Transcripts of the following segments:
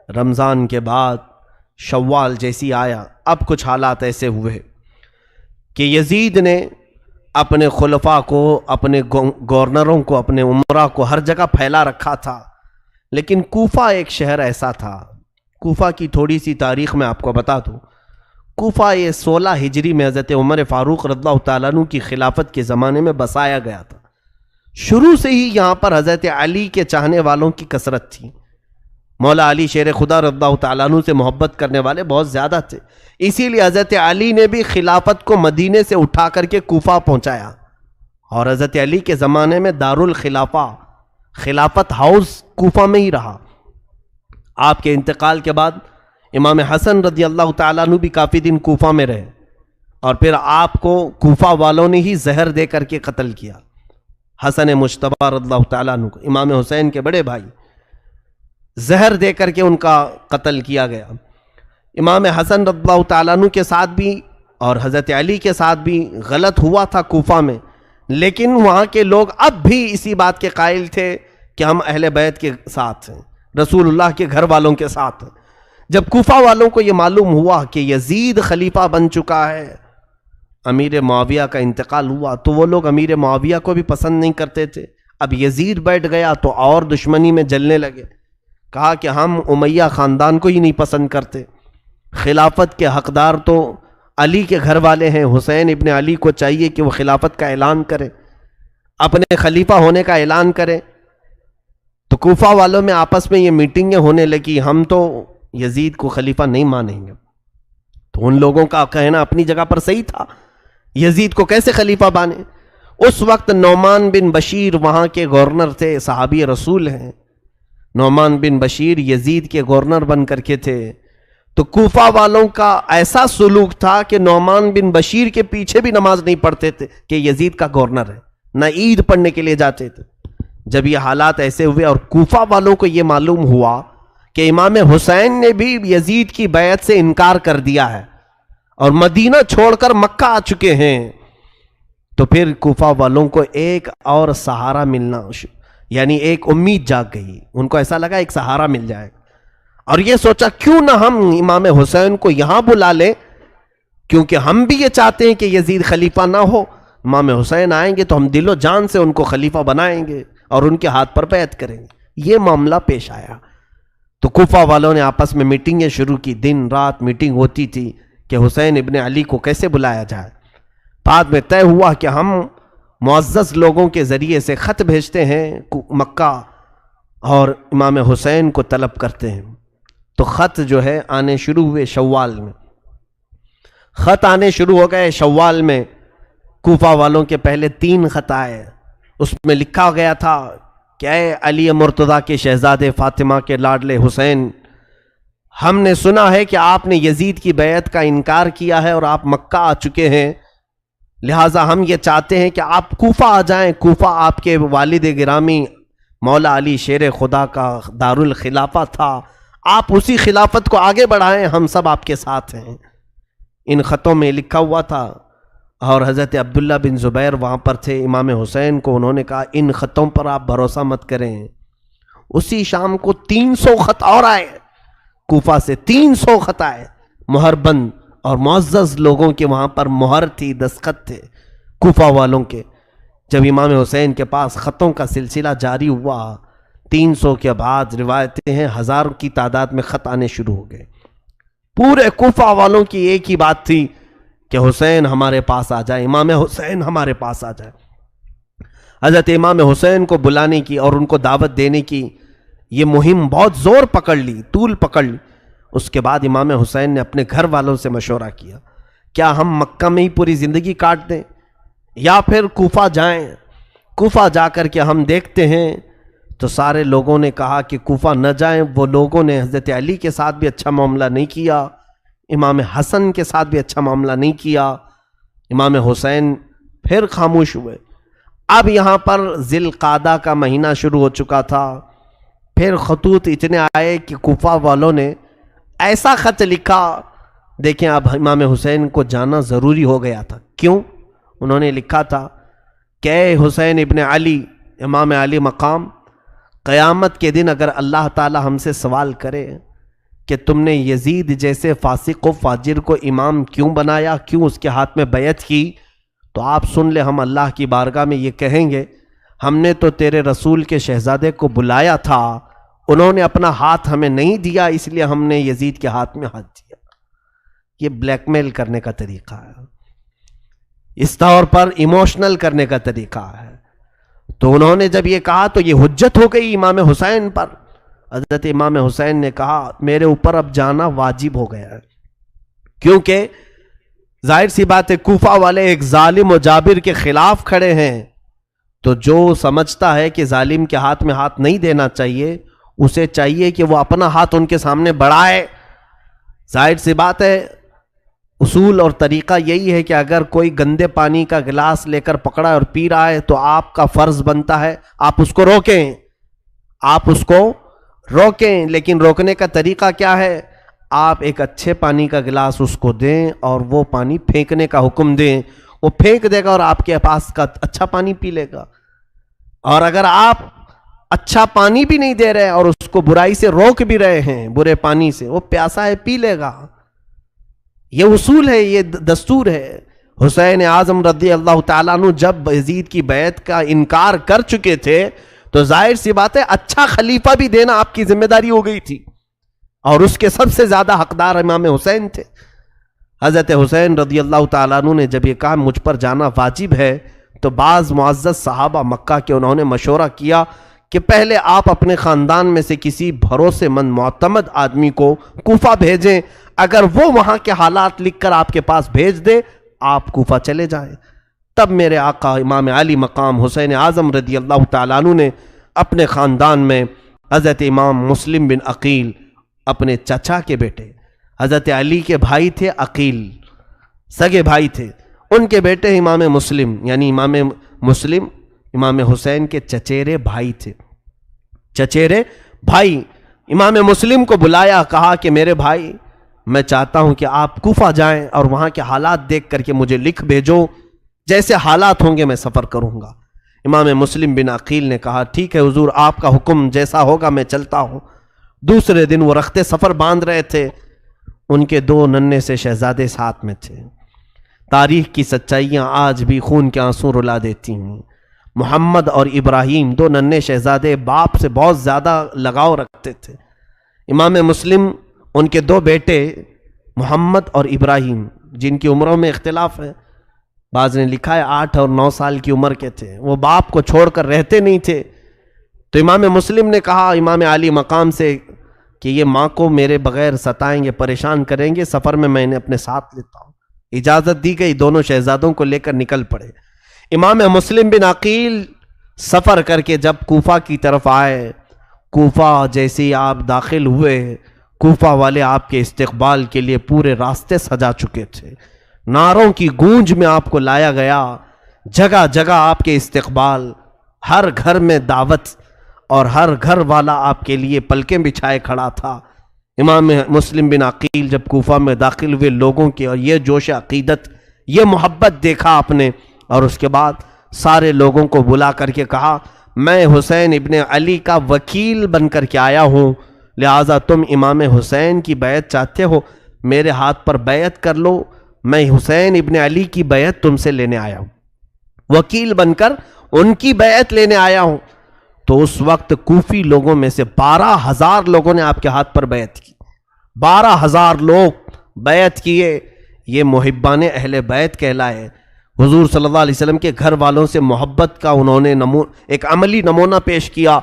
رمضان کے بعد شوال جیسی آیا، اب کچھ حالات ایسے ہوئے کہ یزید نے اپنے خلفاء کو، اپنے گورنروں کو، اپنے امراء کو ہر جگہ پھیلا رکھا تھا، لیکن کوفہ ایک شہر ایسا تھا۔ کوفہ کی تھوڑی سی تاریخ میں آپ کو بتا دوں۔ کوفہ یہ 16 ہجری میں حضرت عمر فاروق رضی اللہ تعالیٰ عنہ کی خلافت کے زمانے میں بسایا گیا تھا۔ شروع سے ہی یہاں پر حضرت علی کے چاہنے والوں کی کثرت تھی۔ مولا علی شیر خدا رضی اللہ تعالیٰ عنہ سے محبت کرنے والے بہت زیادہ تھے، اسی لیے حضرت علی نے بھی خلافت کو مدینے سے اٹھا کر کے کوفہ پہنچایا، اور حضرت علی کے زمانے میں دارالخلافہ، خلافت ہاؤس کوفہ میں ہی رہا۔ آپ کے انتقال کے بعد امام حسن رضی اللہ تعالیٰ عنہ بھی کافی دن کوفہ میں رہے، اور پھر آپ کو کوفہ والوں نے ہی زہر دے کر کے قتل کیا۔ حسن مجتبی رضی اللہ تعالیٰ عنہ کو، امام حسین کے بڑے بھائی، زہر دے کر کے ان کا قتل کیا گیا۔ امام حسن رضی اللہ تعالیٰ عنہ کے ساتھ بھی اور حضرت علی کے ساتھ بھی غلط ہوا تھا کوفہ میں، لیکن وہاں کے لوگ اب بھی اسی بات کے قائل تھے کہ ہم اہل بیت کے ساتھ ہیں، رسول اللہ کے گھر والوں کے ساتھ ہیں۔ جب کوفہ والوں کو یہ معلوم ہوا کہ یزید خلیفہ بن چکا ہے، امیر معاویہ کا انتقال ہوا، تو وہ لوگ امیر معاویہ کو بھی پسند نہیں کرتے تھے۔ اب یزید بیٹھ گیا تو اور دشمنی میں جلنے لگے، کہا کہ ہم امیہ خاندان کو ہی نہیں پسند کرتے، خلافت کے حقدار تو علی کے گھر والے ہیں، حسین ابن علی کو چاہیے کہ وہ خلافت کا اعلان کرے، اپنے خلیفہ ہونے کا اعلان کرے۔ تو کوفہ والوں میں آپس میں یہ میٹنگیں ہونے لگی، ہم تو یزید کو خلیفہ نہیں مانیں گے۔ تو ان لوگوں کا کہنا اپنی جگہ پر صحیح تھا، یزید کو کیسے خلیفہ بانے۔ اس وقت نعمان بن بشیر وہاں کے گورنر تھے، صحابی رسول ہیں۔ نعمان بن بشیر یزید کے گورنر بن کر کے تھے، تو کوفہ والوں کا ایسا سلوک تھا کہ نعمان بن بشیر کے پیچھے بھی نماز نہیں پڑھتے تھے کہ یزید کا گورنر ہے، نہ عید پڑھنے کے لیے جاتے تھے۔ جب یہ حالات ایسے ہوئے اور کوفہ والوں کو یہ معلوم ہوا کہ امام حسین نے بھی یزید کی بیعت سے انکار کر دیا ہے اور مدینہ چھوڑ کر مکہ آ چکے ہیں، تو پھر کوفہ والوں کو ایک اور سہارا ملنا، یعنی ایک امید جاگ گئی۔ ان کو ایسا لگا ایک سہارا مل جائے، اور یہ سوچا کیوں نہ ہم امام حسین کو یہاں بلا لیں، کیونکہ ہم بھی یہ چاہتے ہیں کہ یزید خلیفہ نہ ہو۔ امام حسین آئیں گے تو ہم دل و جان سے ان کو خلیفہ بنائیں گے اور ان کے ہاتھ پر بیعت کریں گے۔ یہ معاملہ پیش آیا تو کوفہ والوں نے آپس میں میٹنگیں شروع کی، دن رات میٹنگ ہوتی تھی کہ حسین ابن علی کو کیسے بلایا جائے۔ بعد میں طے ہوا کہ ہم معزز لوگوں کے ذریعے سے خط بھیجتے ہیں مکہ اور امام حسین کو طلب کرتے ہیں۔ تو خط جو ہے آنے شروع ہوئے شوال میں، خط آنے شروع ہو گئے شوال میں۔ کوفہ والوں کے پہلے 3 خط آئے، اس میں لکھا گیا تھا کہ اے علی مرتضیٰ کے شہزادے فاطمہ کے لاڈلے حسین، ہم نے سنا ہے کہ آپ نے یزید کی بیعت کا انکار کیا ہے اور آپ مکہ آ چکے ہیں، لہٰذا ہم یہ چاہتے ہیں کہ آپ کوفہ آ جائیں۔ کوفہ آپ کے والد گرامی مولا علی شیر خدا کا دارالخلافہ تھا، آپ اسی خلافت کو آگے بڑھائیں، ہم سب آپ کے ساتھ ہیں۔ ان خطوں میں لکھا ہوا تھا، اور حضرت عبداللہ بن زبیر وہاں پر تھے، امام حسین کو انہوں نے کہا ان خطوں پر آپ بھروسہ مت کریں۔ اسی شام کو 300 خط اور آئے، کوفہ سے 300 خط آئے، مہر بند، اور معزز لوگوں کے وہاں پر مہر تھی، دستخط تھے کوفہ والوں کے۔ جب امام حسین کے پاس خطوں کا سلسلہ جاری ہوا، 300 کے بعد روایتیں ہیں 1000 کی تعداد میں خط آنے شروع ہو گئے۔ پورے کوفہ والوں کی ایک ہی بات تھی کہ حسین ہمارے پاس آ جائے، امام حسین ہمارے پاس آ جائے۔ حضرت امام حسین کو بلانے کی اور ان کو دعوت دینے کی یہ مہم بہت زور پکڑ لی، طول پکڑ لی۔ اس کے بعد امام حسین نے اپنے گھر والوں سے مشورہ کیا، کیا ہم مکہ میں ہی پوری زندگی کاٹ دیں یا پھر کوفہ جائیں؟ کوفہ جا کر کے ہم دیکھتے ہیں۔ تو سارے لوگوں نے کہا کہ کوفہ نہ جائیں۔ وہ لوگوں نے حضرت علی کے ساتھ بھی اچھا معاملہ نہیں کیا، امام حسن کے ساتھ بھی اچھا معاملہ نہیں کیا۔ امام حسین پھر خاموش ہوئے۔ اب یہاں پر ذی القعدہ کا مہینہ شروع ہو چکا تھا، پھر خطوط اتنے آئے کہ کوفہ والوں نے ایسا خط لکھا، دیکھیں اب امام حسین کو جانا ضروری ہو گیا تھا۔ کیوں؟ انہوں نے لکھا تھا کہ اے حسین ابن علی، امام علی مقام، قیامت کے دن اگر اللہ تعالی ہم سے سوال کرے کہ تم نے یزید جیسے فاسق و فاجر کو امام کیوں بنایا، کیوں اس کے ہاتھ میں بیعت کی؟ تو آپ سن لے، ہم اللہ کی بارگاہ میں یہ کہیں گے، ہم نے تو تیرے رسول کے شہزادے کو بلایا تھا، انہوں نے اپنا ہاتھ ہمیں نہیں دیا، اس لیے ہم نے یزید کے ہاتھ میں ہاتھ دیا۔ یہ بلیک میل کرنے کا طریقہ ہے، اس طور پر ایموشنل کرنے کا طریقہ ہے۔ تو انہوں نے جب یہ کہا تو یہ حجت ہو گئی امام حسین پر۔ حضرت امام حسین نے کہا میرے اوپر اب جانا واجب ہو گیا ہے، کیونکہ ظاہر سی بات ہے کوفہ والے ایک ظالم و جابر کے خلاف کھڑے ہیں، تو جو سمجھتا ہے کہ ظالم کے ہاتھ میں ہاتھ نہیں دینا چاہیے، اسے چاہیے کہ وہ اپنا ہاتھ ان کے سامنے بڑھائے۔ ظاہر سی بات ہے اصول اور طریقہ یہی ہے کہ اگر کوئی گندے پانی کا گلاس لے کر پکڑا اور پی رہا ہے تو آپ کا فرض بنتا ہے آپ اس کو روکیں، آپ اس کو روکیں۔ لیکن روکنے کا طریقہ کیا ہے؟ آپ ایک اچھے پانی کا گلاس اس کو دیں اور وہ پانی پھینکنے کا حکم دیں، وہ پھینک دے گا اور آپ کے پاس کا اچھا پانی پی لے گا۔ اور اگر آپ اچھا پانی بھی نہیں دے رہے اور اس کو برائی سے روک بھی رہے ہیں، برے پانی سے، وہ پیاسا ہے پی لے گا۔ یہ اصول ہے، یہ دستور ہے۔ حسین اعظم رضی اللہ تعالیٰ عنہ جب یزید کی بیعت کا انکار کر چکے تھے تو ظاہر سی بات ہے اچھا خلیفہ بھی دینا آپ کی ذمہ داری ہو گئی تھی، اور اس کے سب سے زیادہ حقدار امام حسین تھے۔ حضرت حسین رضی اللہ تعالیٰ عنہ نے جب یہ کہا مجھ پر جانا واجب ہے، تو بعض معزز صحابہ مکہ کے انہوں نے مشورہ کیا کہ پہلے آپ اپنے خاندان میں سے کسی بھروسے مند معتمد آدمی کو کوفہ بھیجیں، اگر وہ وہاں کے حالات لکھ کر آپ کے پاس بھیج دے آپ کوفہ چلے جائیں۔ تب میرے آقا امام علی مقام حسین اعظم رضی اللہ تعالیٰ عنہ نے اپنے خاندان میں حضرت امام مسلم بن عقیل، اپنے چچا کے بیٹے، حضرت علی کے بھائی تھے عقیل، سگے بھائی تھے، ان کے بیٹے امام مسلم، یعنی امام مسلم امام حسین کے چچیرے بھائی تھے، چچیرے بھائی۔ امام مسلم کو بلایا، کہا کہ میرے بھائی میں چاہتا ہوں کہ آپ کوفہ جائیں اور وہاں کے حالات دیکھ کر کے مجھے لکھ بھیجو، جیسے حالات ہوں گے میں سفر کروں گا۔ امام مسلم بن عقیل نے کہا ٹھیک ہے حضور، آپ کا حکم جیسا ہوگا میں چلتا ہوں۔ دوسرے دن وہ رخت سفر باندھ رہے تھے، ان کے دو ننھے سے شہزادے ساتھ میں تھے۔ تاریخ کی سچائیاں آج بھی خون کے آنسو رلا دیتی ہیں۔ محمد اور ابراہیم، دو ننھے شہزادے، باپ سے بہت زیادہ لگاؤ رکھتے تھے۔ امام مسلم، ان کے دو بیٹے محمد اور ابراہیم، جن کی عمروں میں اختلاف ہے، بعض نے لکھا ہے 8 اور 9 سال کی عمر کے تھے، وہ باپ کو چھوڑ کر رہتے نہیں تھے۔ تو امام مسلم نے کہا امام علی مقام سے کہ یہ ماں کو میرے بغیر ستائیں گے، پریشان کریں گے، سفر میں میں انہیں اپنے ساتھ لیتا ہوں۔ اجازت دی گئی، دونوں شہزادوں کو لے کر نکل پڑے۔ امام مسلم بن عقیل سفر کر کے جب کوفہ کی طرف آئے، کوفہ جیسے ہی آپ داخل ہوئے، کوفہ والے آپ کے استقبال کے لیے پورے راستے سجا چکے تھے، نعروں کی گونج میں آپ کو لایا گیا، جگہ جگہ آپ کے استقبال، ہر گھر میں دعوت، اور ہر گھر والا آپ کے لیے پلکیں بچھائے کھڑا تھا۔ امام مسلم بن عقیل جب کوفہ میں داخل ہوئے، لوگوں کے اور یہ جوش عقیدت، یہ محبت دیکھا آپ نے، اور اس کے بعد سارے لوگوں کو بلا کر کے کہا میں حسین ابن علی کا وکیل بن کر کے آیا ہوں، لہٰذا تم امام حسین کی بیعت چاہتے ہو، میرے ہاتھ پر بیعت کر لو، میں حسین ابن علی کی بیعت تم سے لینے آیا ہوں، وکیل بن کر ان کی بیعت لینے آیا ہوں۔ تو اس وقت کوفی لوگوں میں سے 12,000 لوگوں نے آپ کے ہاتھ پر بیعت کی، 12,000 لوگ بیعت کیے۔ یہ محبان اہل بیت کہلائے۔ حضور صلی اللہ علیہ وسلم کے گھر والوں سے محبت کا انہوں نے ایک عملی نمونہ پیش کیا۔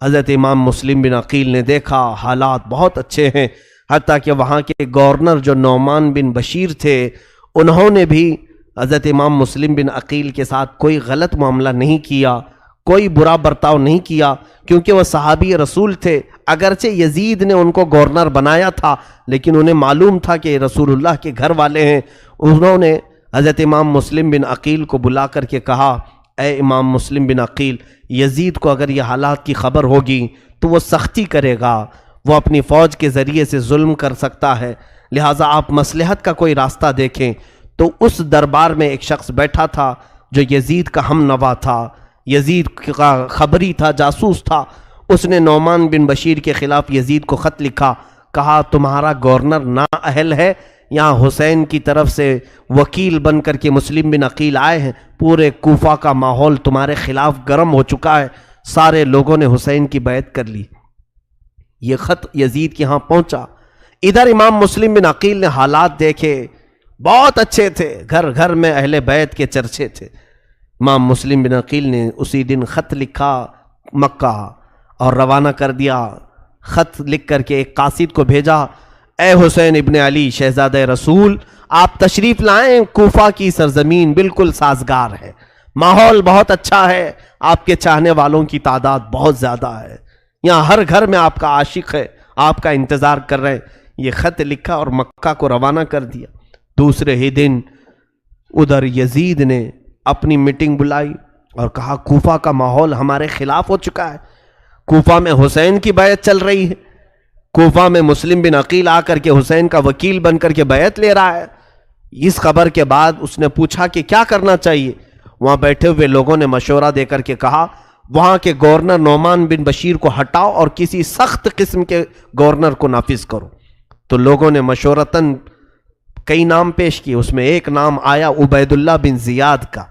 حضرت امام مسلم بن عقیل نے دیکھا حالات بہت اچھے ہیں، حتیٰ کہ وہاں کے گورنر جو نعمان بن بشیر تھے، انہوں نے بھی حضرت امام مسلم بن عقیل کے ساتھ کوئی غلط معاملہ نہیں کیا، کوئی برا برتاؤ نہیں کیا، کیونکہ وہ صحابی رسول تھے۔ اگرچہ یزید نے ان کو گورنر بنایا تھا، لیکن انہیں معلوم تھا کہ رسول اللہ کے گھر والے ہیں۔ انہوں نے حضرت امام مسلم بن عقیل کو بلا کر کے کہا اے امام مسلم بن عقیل، یزید کو اگر یہ حالات کی خبر ہوگی تو وہ سختی کرے گا، وہ اپنی فوج کے ذریعے سے ظلم کر سکتا ہے، لہٰذا آپ مصلحت کا کوئی راستہ دیکھیں۔ تو اس دربار میں ایک شخص بیٹھا تھا جو یزید کا ہم نوا تھا، یزید کا خبری تھا، جاسوس تھا۔ اس نے نعمان بن بشیر کے خلاف یزید کو خط لکھا، کہا تمہارا گورنر نااہل ہے، یہاں حسین کی طرف سے وکیل بن کر کے مسلم بن عقیل آئے ہیں، پورے کوفہ کا ماحول تمہارے خلاف گرم ہو چکا ہے، سارے لوگوں نے حسین کی بیعت کر لی۔ یہ خط یزید کے ہاں پہنچا۔ ادھر امام مسلم بن عقیل نے حالات دیکھے، بہت اچھے تھے، گھر گھر میں اہل بیت کے چرچے تھے۔ امام مسلم بن عقیل نے اسی دن خط لکھا مکہ اور روانہ کر دیا۔ خط لکھ کر کے ایک قاصد کو بھیجا، اے حسین ابن علی شہزادہ رسول، آپ تشریف لائیں، کوفہ کی سرزمین بالکل سازگار ہے، ماحول بہت اچھا ہے، آپ کے چاہنے والوں کی تعداد بہت زیادہ ہے، یہاں ہر گھر میں آپ کا عاشق ہے، آپ کا انتظار کر رہے ہیں۔ یہ خط لکھا اور مکہ کو روانہ کر دیا۔ دوسرے ہی دن ادھر یزید نے اپنی میٹنگ بلائی اور کہا کوفہ کا ماحول ہمارے خلاف ہو چکا ہے، کوفہ میں حسین کی بیعت چل رہی ہے، کوفہ میں مسلم بن عقیل آ کر کے حسین کا وکیل بن کر کے بیعت لے رہا ہے۔ اس خبر کے بعد اس نے پوچھا کہ کیا کرنا چاہیے۔ وہاں بیٹھے ہوئے لوگوں نے مشورہ دے کر کے کہا وہاں کے گورنر نعمان بن بشیر کو ہٹاؤ اور کسی سخت قسم کے گورنر کو نافذ کرو۔ تو لوگوں نے مشورتاً کئی نام پیش کیے، اس میں ایک نام آیا عبید اللہ بن زیاد کا،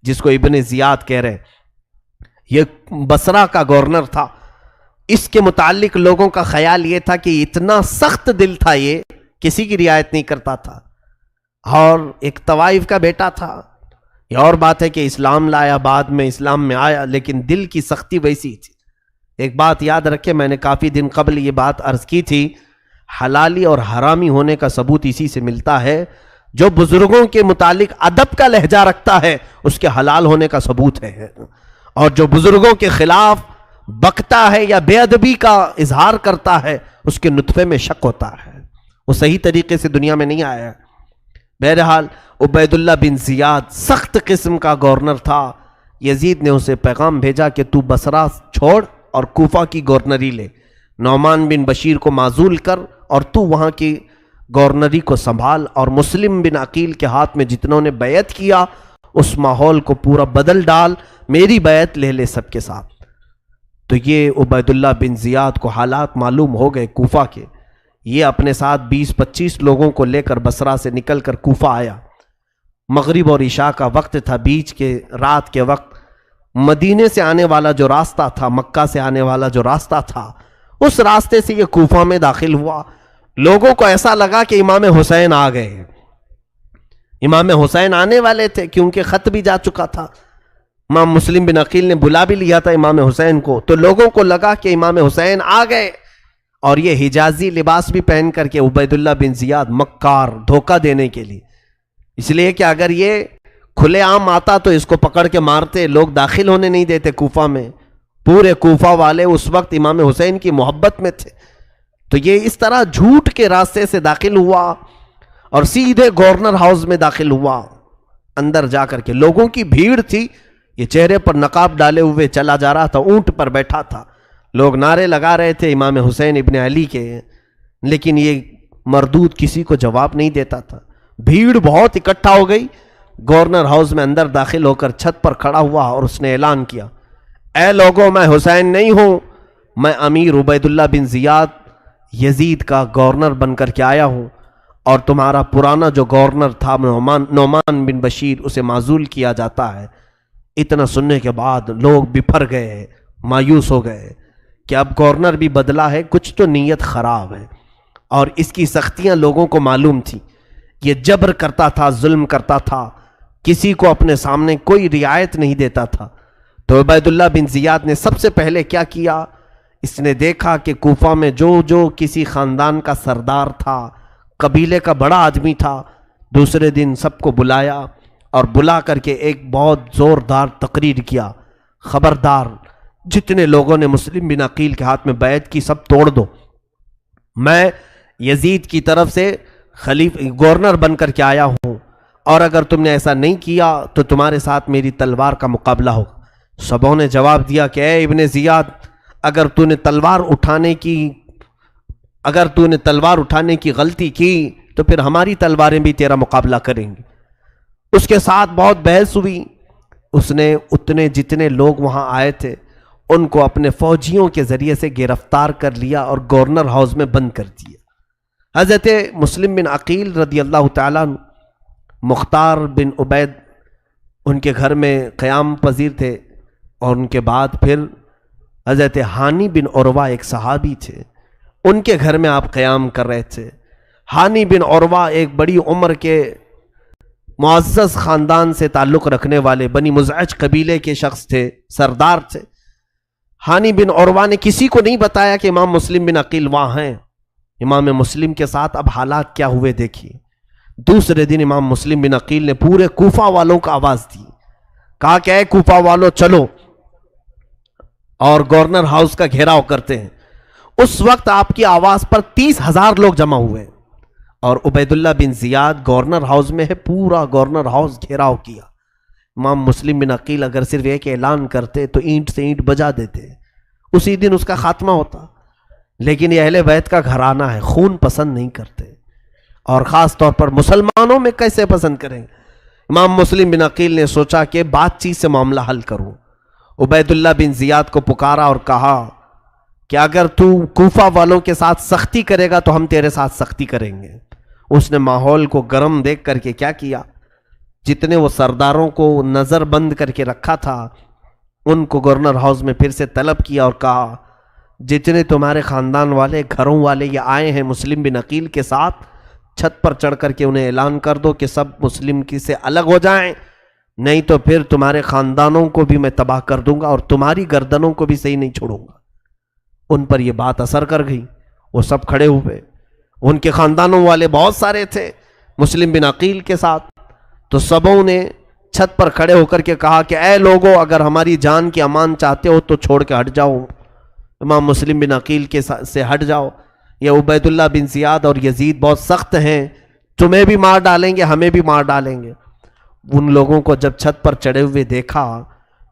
جس کو ابن زیاد کہہ رہے ہیں۔ یہ بصرہ کا گورنر تھا۔ اس کے متعلق لوگوں کا خیال یہ تھا کہ اتنا سخت دل تھا، یہ کسی کی رعایت نہیں کرتا تھا، اور ایک طوائف کا بیٹا تھا۔ یہ اور بات ہے کہ اسلام لایا، بعد میں اسلام میں آیا، لیکن دل کی سختی ویسی تھی۔ ایک بات یاد رکھے، میں نے کافی دن قبل یہ بات عرض کی تھی، حلالی اور حرامی ہونے کا ثبوت اسی سے ملتا ہے۔ جو بزرگوں کے متعلق ادب کا لہجہ رکھتا ہے اس کے حلال ہونے کا ثبوت ہے، اور جو بزرگوں کے خلاف بکتا ہے یا بے ادبی کا اظہار کرتا ہے اس کے نطفے میں شک ہوتا ہے، وہ صحیح طریقے سے دنیا میں نہیں آیا۔ بہرحال عبید اللہ بن زیاد سخت قسم کا گورنر تھا۔ یزید نے اسے پیغام بھیجا کہ تو بصرہ چھوڑ اور کوفہ کی گورنری لے، نعمان بن بشیر کو معزول کر اور تو وہاں کی گورنری کو سنبھال، اور مسلم بن عقیل کے ہاتھ میں جتنوں نے بیعت کیا اس ماحول کو پورا بدل ڈال، میری بیعت لے لے سب کے ساتھ۔ تو یہ عبید اللہ بن زیاد کو حالات معلوم ہو گئے کوفہ کے۔ یہ اپنے ساتھ 20-25 لوگوں کو لے کر بصرہ سے نکل کر کوفہ آیا۔ مغرب اور عشاء کا وقت تھا، بیچ کے رات کے وقت مدینے سے آنے والا جو راستہ تھا، مکہ سے آنے والا جو راستہ تھا، اس راستے سے یہ کوفہ میں داخل ہوا۔ لوگوں کو ایسا لگا کہ امام حسین آ گئے، امام حسین آنے والے تھے کیونکہ خط بھی جا چکا تھا۔ امام مسلم بن عقیل نے بلا بھی لیا تھا امام حسین کو، تو لوگوں کو لگا کہ امام حسین آ گئے، اور یہ حجازی لباس بھی پہن کر کے عبید اللہ بن زیاد مکار، دھوکہ دینے کے لیے، اس لیے کہ اگر یہ کھلے عام آتا تو اس کو پکڑ کے مارتے، لوگ داخل ہونے نہیں دیتے کوفہ میں۔ پورے کوفہ والے اس وقت امام حسین کی محبت میں تھے، تو یہ اس طرح جھوٹ کے راستے سے داخل ہوا اور سیدھے گورنر ہاؤس میں داخل ہوا۔ اندر جا کر کے لوگوں کی بھیڑ تھی، یہ چہرے پر نقاب ڈالے ہوئے چلا جا رہا تھا، اونٹ پر بیٹھا تھا، لوگ نعرے لگا رہے تھے امام حسین ابن علی کے، لیکن یہ مردود کسی کو جواب نہیں دیتا تھا۔ بھیڑ بہت اکٹھا ہو گئی۔ گورنر ہاؤس میں اندر داخل ہو کر چھت پر کھڑا ہوا اور اس نے اعلان کیا، اے لوگوں، میں حسین نہیں ہوں، میں امیر عبید اللہ بن زیاد یزید کا گورنر بن کر کے آیا ہوں، اور تمہارا پرانا جو گورنر تھا نعمان بن بشیر، اسے معزول کیا جاتا ہے۔ اتنا سننے کے بعد لوگ بپھر گئے، مایوس ہو گئے کہ اب گورنر بھی بدلا ہے، کچھ تو نیت خراب ہے، اور اس کی سختیاں لوگوں کو معلوم تھی۔ یہ جبر کرتا تھا، ظلم کرتا تھا، کسی کو اپنے سامنے کوئی رعایت نہیں دیتا تھا۔ تو عبید اللہ بن زیاد نے سب سے پہلے کیا کیا، اس نے دیکھا کہ کوفہ میں جو کسی خاندان کا سردار تھا، قبیلے کا بڑا آدمی تھا، دوسرے دن سب کو بلایا اور بلا کر کے ایک بہت زوردار تقریر کیا، خبردار جتنے لوگوں نے مسلم بن عقیل کے ہاتھ میں بیعت کی سب توڑ دو، میں یزید کی طرف سے گورنر بن کر کے آیا ہوں، اور اگر تم نے ایسا نہیں کیا تو تمہارے ساتھ میری تلوار کا مقابلہ ہوگا۔ سبوں نے جواب دیا کہ اے ابن زیاد، اگر تو نے تلوار اٹھانے کی غلطی کی تو پھر ہماری تلواریں بھی تیرا مقابلہ کریں گی۔ اس کے ساتھ بہت بحث ہوئی۔ اس نے اتنے جتنے لوگ وہاں آئے تھے ان کو اپنے فوجیوں کے ذریعے سے گرفتار کر لیا اور گورنر ہاؤس میں بند کر دیا۔ حضرت مسلم بن عقیل رضی اللہ تعالیٰ عنہ، مختار بن عبید ان کے گھر میں قیام پذیر تھے، اور ان کے بعد پھر حضرت ہانی بن عروہ ایک صحابی تھے، ان کے گھر میں آپ قیام کر رہے تھے۔ ہانی بن عروہ ایک بڑی عمر کے معزز خاندان سے تعلق رکھنے والے بنی مزعج قبیلے کے شخص تھے، سردار تھے۔ ہانی بن عروہ نے کسی کو نہیں بتایا کہ امام مسلم بن عقیل وہاں ہیں۔ امام مسلم کے ساتھ اب حالات کیا ہوئے دیکھیے۔ دوسرے دن امام مسلم بن عقیل نے پورے کوفہ والوں کو آواز دی، کہا کہ اے کوفہ والوں چلو اور گورنر ہاؤس کا گھیراؤ کرتے ہیں۔ اس وقت آپ کی آواز پر 30,000 لوگ جمع ہوئے، اور عبید اللہ بن زیاد گورنر ہاؤس میں ہے، پورا گورنر ہاؤس گھیراؤ کیا۔ امام مسلم بن عقیل اگر صرف ایک اعلان کرتے تو اینٹ سے اینٹ بجا دیتے، اسی دن اس کا خاتمہ ہوتا، لیکن یہ اہل بیت کا گھرانہ ہے، خون پسند نہیں کرتے، اور خاص طور پر مسلمانوں میں کیسے پسند کریں۔ امام مسلم بن عقیل نے سوچا کہ بات چیت سے معاملہ حل کروں۔ عبید اللہ بن زیاد کو پکارا اور کہا کہ اگر تو کوفہ والوں کے ساتھ سختی کرے گا تو ہم تیرے ساتھ سختی کریں گے۔ اس نے ماحول کو گرم دیکھ کر کے کیا کیا، جتنے وہ سرداروں کو نظر بند کر کے رکھا تھا ان کو گورنر ہاؤس میں پھر سے طلب کیا اور کہا جتنے تمہارے خاندان والے گھروں والے یہ آئے ہیں مسلم بن عقیل کے ساتھ، چھت پر چڑھ کر کے انہیں اعلان کر دو کہ سب مسلم کی سے الگ ہو جائیں، نہیں تو پھر تمہارے خاندانوں کو بھی میں تباہ کر دوں گا اور تمہاری گردنوں کو بھی صحیح نہیں چھوڑوں گا۔ ان پر یہ بات اثر کر گئی، وہ سب کھڑے ہوئے، ان کے خاندانوں والے بہت سارے تھے مسلم بن عقیل کے ساتھ، تو سبوں نے چھت پر کھڑے ہو کر کے کہا کہ اے لوگوں، اگر ہماری جان کی امان چاہتے ہو تو چھوڑ کے ہٹ جاؤ، امام مسلم بن عقیل کے سے ہٹ جاؤ، یہ عبید اللہ بن زیاد اور یزید بہت سخت ہیں، تمہیں بھی مار ڈالیں گے ہمیں بھی مار ڈالیں گے۔ ان لوگوں کو جب چھت پر چڑھے ہوئے دیکھا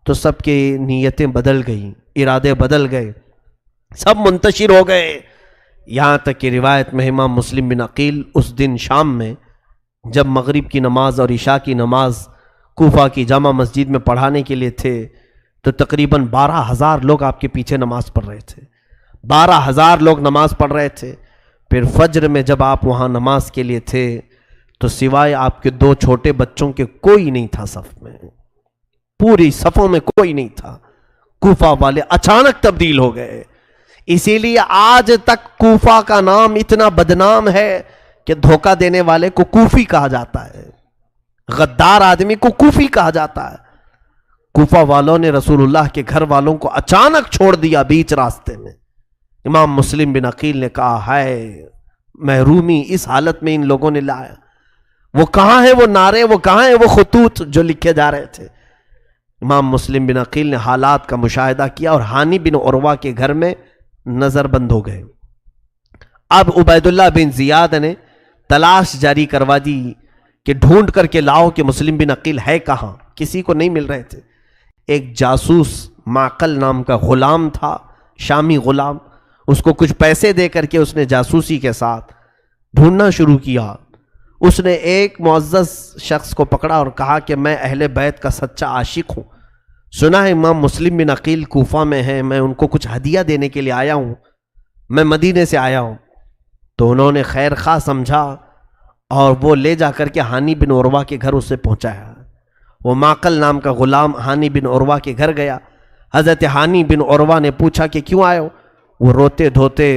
تو سب کی نیتیں بدل گئیں، ارادے بدل گئے، سب منتشر ہو گئے، یہاں تک کہ روایت میں امام مسلم بن عقیل اس دن شام میں جب مغرب کی نماز اور عشاء کی نماز کوفہ کی جامع مسجد میں پڑھانے کے لیے تھے تو تقریباً 12,000 لوگ آپ کے پیچھے نماز پڑھ رہے تھے، 12,000 لوگ نماز پڑھ رہے تھے۔ پھر فجر میں جب آپ وہاں نماز کے لیے تھے تو سوائے آپ کے 2 چھوٹے بچوں کے کوئی نہیں تھا صف میں، پوری صفوں میں کوئی نہیں تھا۔ کوفہ والے اچانک تبدیل ہو گئے، اسی لیے آج تک کوفہ کا نام اتنا بدنام ہے کہ دھوکہ دینے والے کو کوفی کہا جاتا ہے، غدار آدمی کو کوفی کہا جاتا ہے۔ کوفہ والوں نے رسول اللہ کے گھر والوں کو اچانک چھوڑ دیا بیچ راستے میں۔ امام مسلم بن عقیل نے کہا ہائے محرومی اس حالت میں ان لوگوں نے لایا، وہ کہاں ہیں وہ نعرے، وہ کہاں ہیں وہ خطوط جو لکھے جا رہے تھے۔ امام مسلم بن عقیل نے حالات کا مشاہدہ کیا اور ہانی بن عروہ کے گھر میں نظر بند ہو گئے۔ اب عبید اللہ بن زیاد نے تلاش جاری کروا دی کہ ڈھونڈ کر کے لاؤ کہ مسلم بن عقیل ہے کہاں، کسی کو نہیں مل رہے تھے۔ ایک جاسوس معقل نام کا غلام تھا، شامی غلام، اس کو کچھ پیسے دے کر کے اس نے جاسوسی کے ساتھ ڈھونڈنا شروع کیا۔ اس نے ایک معزز شخص کو پکڑا اور کہا کہ میں اہل بیت کا سچا عاشق ہوں، سنا ہے امام مسلم بن عقیل کوفہ میں ہیں، میں ان کو کچھ ہدیہ دینے کے لیے آیا ہوں، میں مدینے سے آیا ہوں۔ تو انہوں نے خیر خواہ سمجھا اور وہ لے جا کر کے ہانی بن عروہ کے گھر اسے پہنچایا۔ وہ معقل نام کا غلام ہانی بن عروہ کے گھر گیا۔ حضرت ہانی بن عروہ نے پوچھا کہ کیوں آئے ہو؟ وہ روتے دھوتے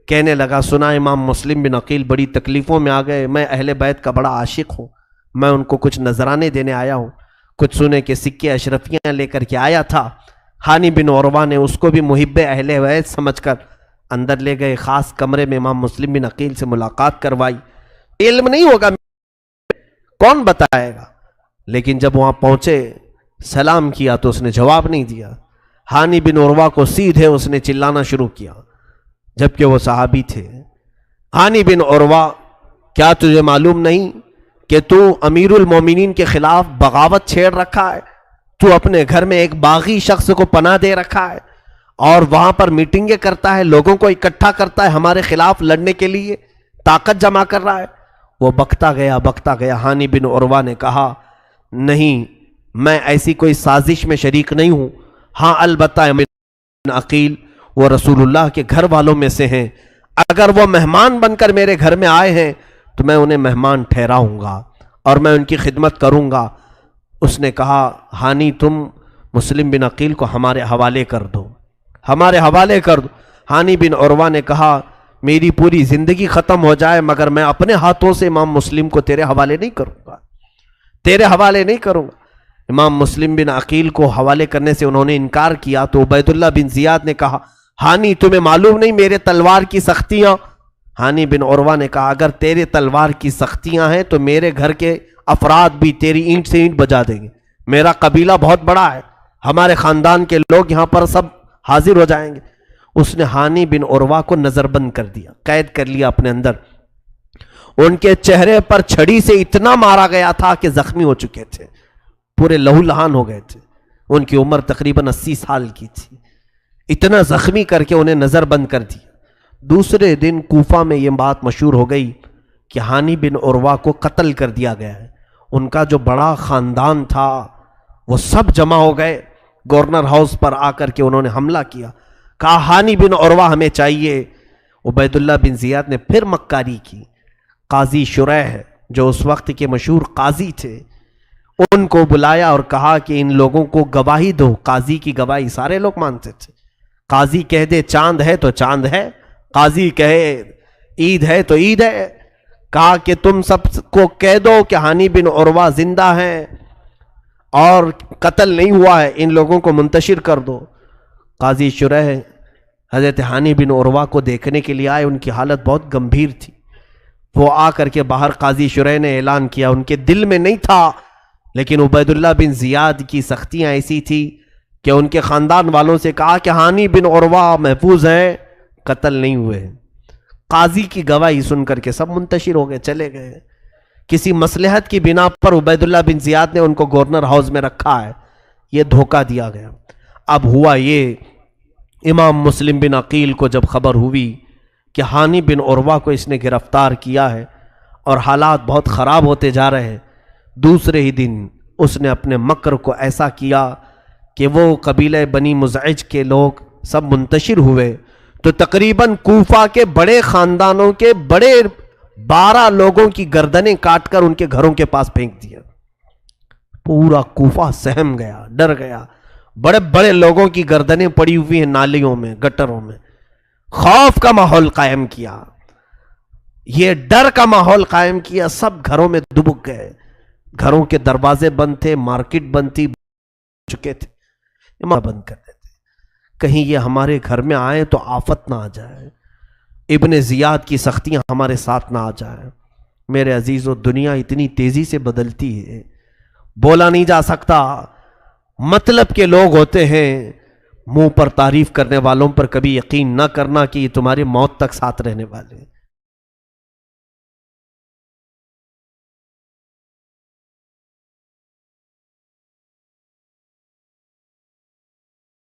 کہنے لگا سنا امام مسلم بن عقیل بڑی تکلیفوں میں آ گئے، میں اہل بیت کا بڑا عاشق ہوں، میں ان کو کچھ نذرانے دینے آیا ہوں، کچھ سونے کے سکے اشرفیاں لے کر کے آیا تھا۔ ہانی بن عروہ نے اس کو بھی محب اہل بیت سمجھ کر اندر لے گئے، خاص کمرے میں امام مسلم بن عقیل سے ملاقات کروائی۔ علم نہیں ہوگا کون بتائے گا، لیکن جب وہاں پہنچے سلام کیا تو اس نے جواب نہیں دیا۔ ہانی بن عروہ کو سیدھے اس نے چلانا شروع کیا، جبکہ وہ صحابی تھے۔ ہانی بن عروہ، کیا تجھے معلوم نہیں کہ تو امیر المومنین کے خلاف بغاوت چھیڑ رکھا ہے؟ تو اپنے گھر میں ایک باغی شخص کو پناہ دے رکھا ہے اور وہاں پر میٹنگیں کرتا ہے، لوگوں کو اکٹھا کرتا ہے ہمارے خلاف لڑنے کے لیے، طاقت جمع کر رہا ہے۔ وہ بکتا گیا۔ ہانی بن عروہ نے کہا نہیں، میں ایسی کوئی سازش میں شریک نہیں ہوں، ہاں البتہ عقیل وہ رسول اللہ کے گھر والوں میں سے ہیں، اگر وہ مہمان بن کر میرے گھر میں آئے ہیں تو میں انہیں مہمان ٹھہراؤں گا اور میں ان کی خدمت کروں گا۔ اس نے کہا ہانی تم مسلم بن عقیل کو ہمارے حوالے کر دو، ہمارے حوالے کر دو۔ ہانی بن عروہ نے کہا میری پوری زندگی ختم ہو جائے مگر میں اپنے ہاتھوں سے امام مسلم کو تیرے حوالے نہیں کروں گا، تیرے حوالے نہیں کروں گا۔ امام مسلم بن عقیل کو حوالے کرنے سے انہوں نے انکار کیا تو عبید اللہ بن زیاد نے کہا ہانی تمہیں معلوم نہیں میرے تلوار کی سختیاں؟ ہانی بن عروہ نے کہا اگر تیرے تلوار کی سختیاں ہیں تو میرے گھر کے افراد بھی تیری اینٹ سے اینٹ بجا دیں گے، میرا قبیلہ بہت بڑا ہے، ہمارے خاندان کے لوگ یہاں پر سب حاضر ہو جائیں گے۔ اس نے ہانی بن عروہ کو نظر بند کر دیا، قید کر لیا اپنے اندر۔ ان کے چہرے پر چھڑی سے اتنا مارا گیا تھا کہ زخمی ہو چکے تھے، پورے لہو لہان ہو گئے تھے، ان کی عمر تقریباً 80 سال کی تھی، اتنا زخمی کر کے انہیں نظر بند کر دیا۔ دوسرے دن کوفہ میں یہ بات مشہور ہو گئی کہ ہانی بن عروہ کو قتل کر دیا گیا ہے۔ ان کا جو بڑا خاندان تھا وہ سب جمع ہو گئے گورنر ہاؤس پر، آ کر کے انہوں نے حملہ کیا، کہا ہانی بن عروہ ہمیں چاہیے۔ عبید اللہ بن زیاد نے پھر مکاری کی، قاضی شریح جو اس وقت کے مشہور قاضی تھے ان کو بلایا اور کہا کہ ان لوگوں کو گواہی دو۔ قاضی کی گواہی سارے لوگ مانتے تھے، قاضی کہہ دے چاند ہے تو چاند ہے، قاضی کہے عید ہے تو عید ہے۔ کہا کہ تم سب کو کہہ دو کہ ہانی بن عروہ زندہ ہیں اور قتل نہیں ہوا ہے، ان لوگوں کو منتشر کر دو۔ قاضی شریح حضرت ہانی بن عروہ کو دیکھنے کے لیے آئے، ان کی حالت بہت گمبھیر تھی۔ وہ آ کر کے باہر قاضی شریح نے اعلان کیا، ان کے دل میں نہیں تھا لیکن عبید اللہ بن زیاد کی سختیاں ایسی تھی کہ ان کے خاندان والوں سے کہا کہ ہانی بن عروہ محفوظ ہیں، قتل نہیں ہوئے ہیں۔ قاضی کی گواہی سن کر کے سب منتشر ہو گئے، چلے گئے۔ کسی مصلحت کی بنا پر عبید اللہ بن زیاد نے ان کو گورنر ہاؤس میں رکھا ہے، یہ دھوکہ دیا گیا۔ اب ہوا یہ، امام مسلم بن عقیل کو جب خبر ہوئی کہ ہانی بن عروہ کو اس نے گرفتار کیا ہے اور حالات بہت خراب ہوتے جا رہے ہیں، دوسرے ہی دن اس نے اپنے مکر کو ایسا کیا کہ وہ قبیلہ بنی مزعج کے لوگ سب منتشر ہوئے تو تقریباً کوفہ کے بڑے خاندانوں کے بڑے 12 لوگوں کی گردنیں کاٹ کر ان کے گھروں کے پاس پھینک دیا۔ پورا کوفہ سہم گیا، ڈر گیا، بڑے بڑے لوگوں کی گردنیں پڑی ہوئی ہیں نالیوں میں، گٹروں میں، خوف کا ماحول قائم کیا، یہ ڈر کا ماحول قائم کیا، سب گھروں میں دبک گئے، گھروں کے دروازے بند تھے، مارکیٹ بند تھی، چکے تھے، بند کر دیتے کہیں یہ ہمارے گھر میں آئے تو آفت نہ آ جائے، ابن زیاد کی سختیاں ہمارے ساتھ نہ آ جائے۔ میرے عزیزو، دنیا اتنی تیزی سے بدلتی ہے، بولا نہیں جا سکتا۔ مطلب کے لوگ ہوتے ہیں، منہ پر تعریف کرنے والوں پر کبھی یقین نہ کرنا کہ یہ تمہاری موت تک ساتھ رہنے والے ہیں۔